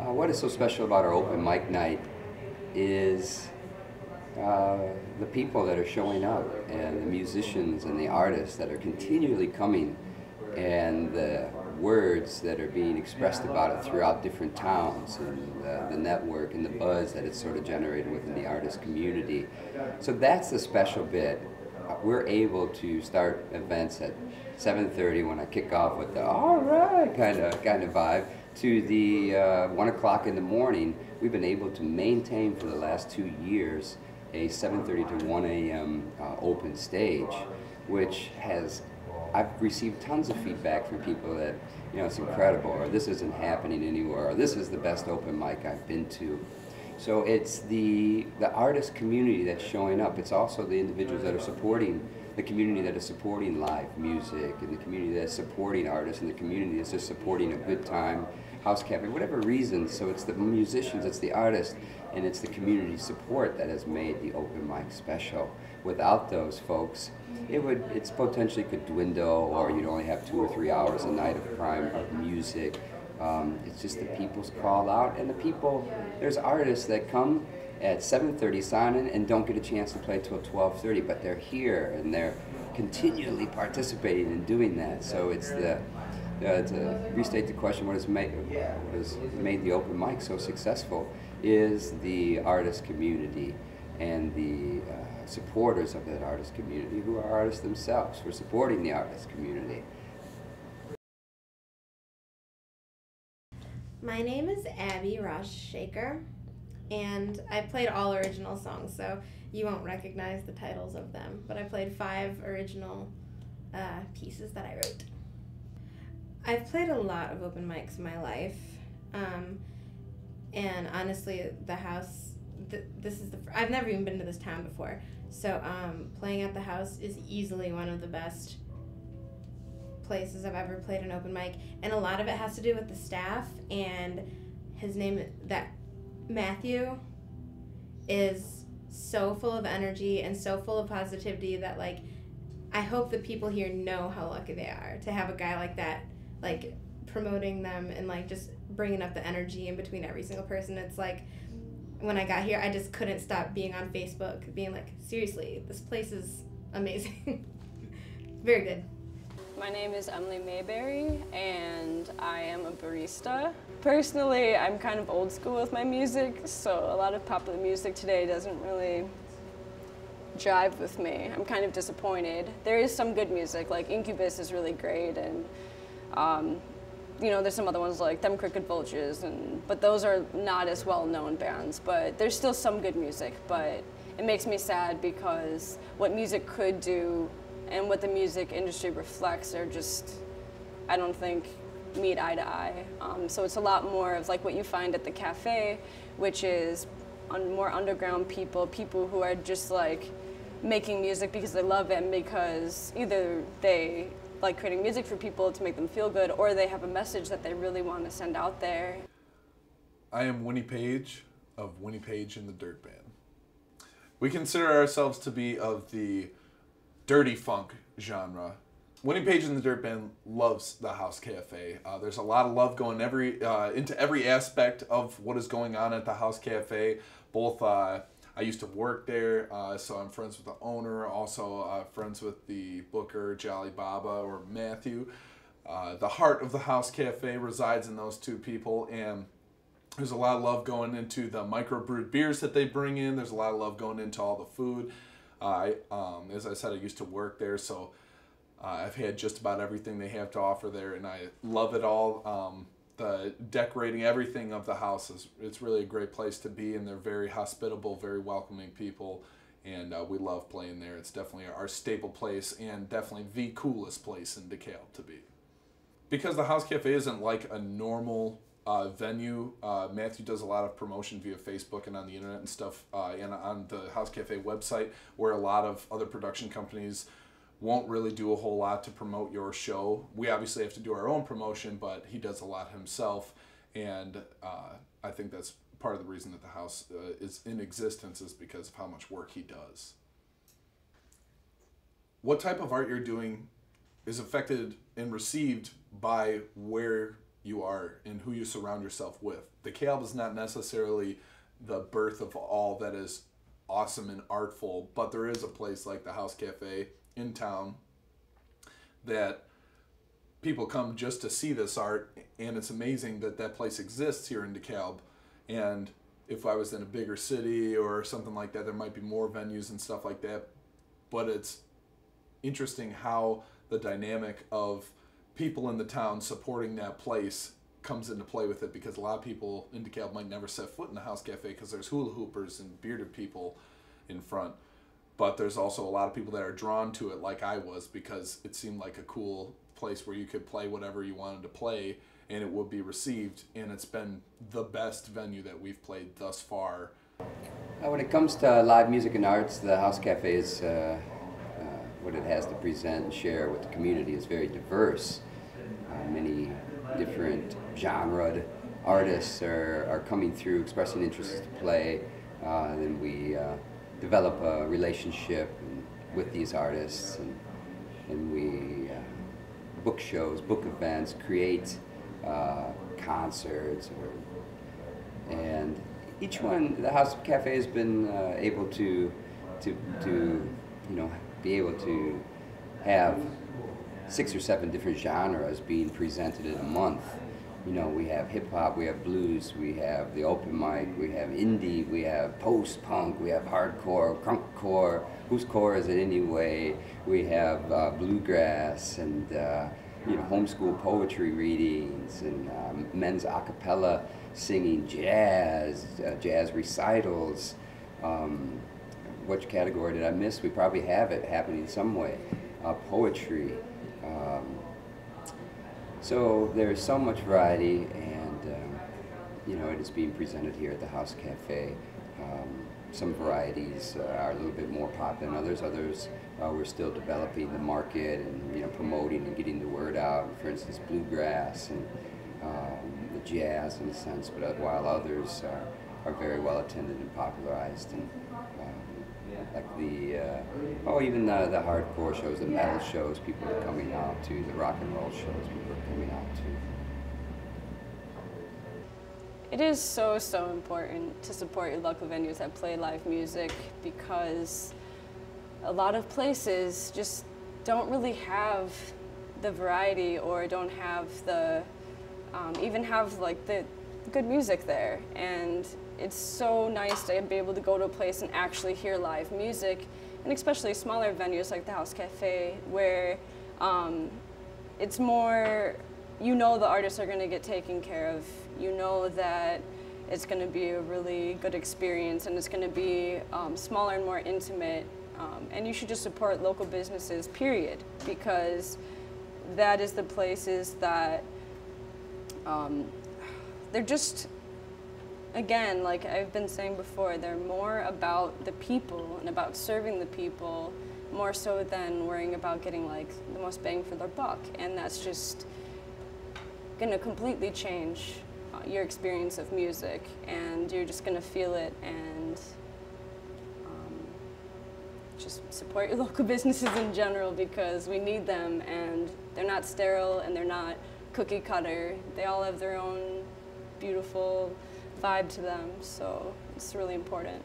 What is so special about our open mic night is the people that are showing up and the musicians and the artists that are continually coming and the words that are being expressed about it throughout different towns and the network and the buzz that it's sort of generated within the artist community. So that's the special bit. We're able to start events at 7:30 when I kick off with the all right kind of vibe to the 1 o'clock in the morning. We've been able to maintain for the last 2 years a 7:30 to 1 a.m. Open stage, which has, I've received tons of feedback from people that, you know, it's incredible, or this isn't happening anywhere, or this is the best open mic I've been to. So it's the artist community that's showing up. It's also the individuals that are supporting the community that is supporting live music, and the community that's supporting artists, and the community that's just supporting a good time, house cafe, whatever reason. So it's the musicians, it's the artists, and it's the community support that has made the open mic special. Without those folks, it's potentially could dwindle, or you'd only have 2 or 3 hours a night of prime of music. It's just the people's call out, and the people, there's artists that come at 7:30 sign in and don't get a chance to play till 12:30, but they're here and they're continually participating and doing that. So it's to restate the question, what has made the open mic so successful is the artist community and the supporters of that artist community, who are artists themselves, for supporting the artist community. My name is Abby Rosh Shaker, and I played all original songs, so you won't recognize the titles of them, but I played 5 original pieces that I wrote. I've played a lot of open mics in my life, and honestly, the house, this is I've never even been to this town before, so playing at the house is easily one of the best places I've ever played an open mic, and a lot of it has to do with the staff, and his name, that Matthew, is so full of energy and so full of positivity that, like, I hope the people here know how lucky they are to have a guy like that, like, promoting them and, like, just bringing up the energy in between every single person. It's like, when I got here, I just couldn't stop being on Facebook, being like, seriously, this place is amazing. Very good. My name is Emily Mayberry, and I am a barista. Personally, I'm kind of old school with my music, so a lot of popular music today doesn't really jive with me. I'm kind of disappointed. There is some good music, like Incubus is really great, and you know, there's some other ones like Them Crooked Vultures, but those are not as well-known bands, but there's still some good music, but it makes me sad because what music could do and what the music industry reflects are just, I don't think, meet eye to eye. So it's a lot more of like what you find at the cafe, which is more underground people who are just like making music because they love it and because either they like creating music for people to make them feel good, or they have a message that they really want to send out there. I am Winnie Page of Winnie Page and the Dirt Band. We consider ourselves to be of the dirty funk genre. Winnie Page and the Dirt Band loves the House Cafe. There's a lot of love going into every aspect of what is going on at the House Cafe. Both, I used to work there, so I'm friends with the owner, also friends with the booker, Jolly Baba, or Matthew. The heart of the House Cafe resides in those two people, and there's a lot of love going into the microbrewed beers that they bring in. There's a lot of love going into all the food. As I said, I used to work there, so I've had just about everything they have to offer there, and I love it all. The decorating, everything of the house, it's really a great place to be, and they're very hospitable, very welcoming people, and we love playing there. It's definitely our staple place, and definitely the coolest place in DeKalb to be. Because the House Cafe isn't like a normal venue, Matthew does a lot of promotion via Facebook and on the internet and stuff, and on the House Cafe website, where a lot of other production companies won't really do a whole lot to promote your show. We obviously have to do our own promotion, but he does a lot himself, and I think that's part of the reason that the house is in existence, is because of how much work he does. What type of art you're doing is affected and received by where you are and who you surround yourself with. DeKalb is not necessarily the birth of all that is awesome and artful, but there is a place like the House Cafe in town that people come just to see this art, and it's amazing that that place exists here in DeKalb. And if I was in a bigger city or something like that, there might be more venues and stuff like that, but it's interesting how the dynamic of people in the town supporting that place comes into play with it, because a lot of people in DeKalb might never set foot in the House Cafe because there's hula hoopers and bearded people in front. But there's also a lot of people that are drawn to it, like I was, because it seemed like a cool place where you could play whatever you wanted to play and it would be received. And it's been the best venue that we've played thus far. When it comes to live music and arts, the House Cafe is what it has to present and share with the community is very diverse. Many different genred artists are coming through, expressing interest to play. Then we develop a relationship with these artists, and we book shows, book events, create concerts, and each one, the House Cafe has been able to be able to have 6 or 7 different genres being presented in a month. You know, we have hip hop, we have blues, we have the open mic, we have indie, we have post punk, we have hardcore, crunkcore, whose core is it anyway? We have bluegrass and homeschool poetry readings and men's a cappella singing, jazz, jazz recitals. Which category did I miss? We probably have it happening some way. Poetry. So there's so much variety, and it is being presented here at the House Cafe. Some varieties are a little bit more popular than others. Others we're still developing the market and promoting and getting the word out. For instance, bluegrass and the jazz in a sense, but while others are very well attended and popularized, and like even the hardcore shows, the metal shows, people are coming out to, the rock and roll shows, people are coming out to. It is so important to support your local venues that play live music, because a lot of places just don't really have the variety, or don't have the even have like the good music there. And it's so nice to be able to go to a place and actually hear live music, and especially smaller venues like the House Cafe, where it's more, the artists are going to get taken care of. That it's going to be a really good experience, and it's going to be smaller and more intimate. And you should just support local businesses, period, because that is the places that they're just, again, like I've been saying before, they're more about the people and about serving the people, more so than worrying about getting like the most bang for their buck. And that's just going to completely change your experience of music, and you're just going to feel it. And just support your local businesses in general, because we need them, and they're not sterile and they're not cookie cutter. They all have their own beautiful vibe to them, so it's really important.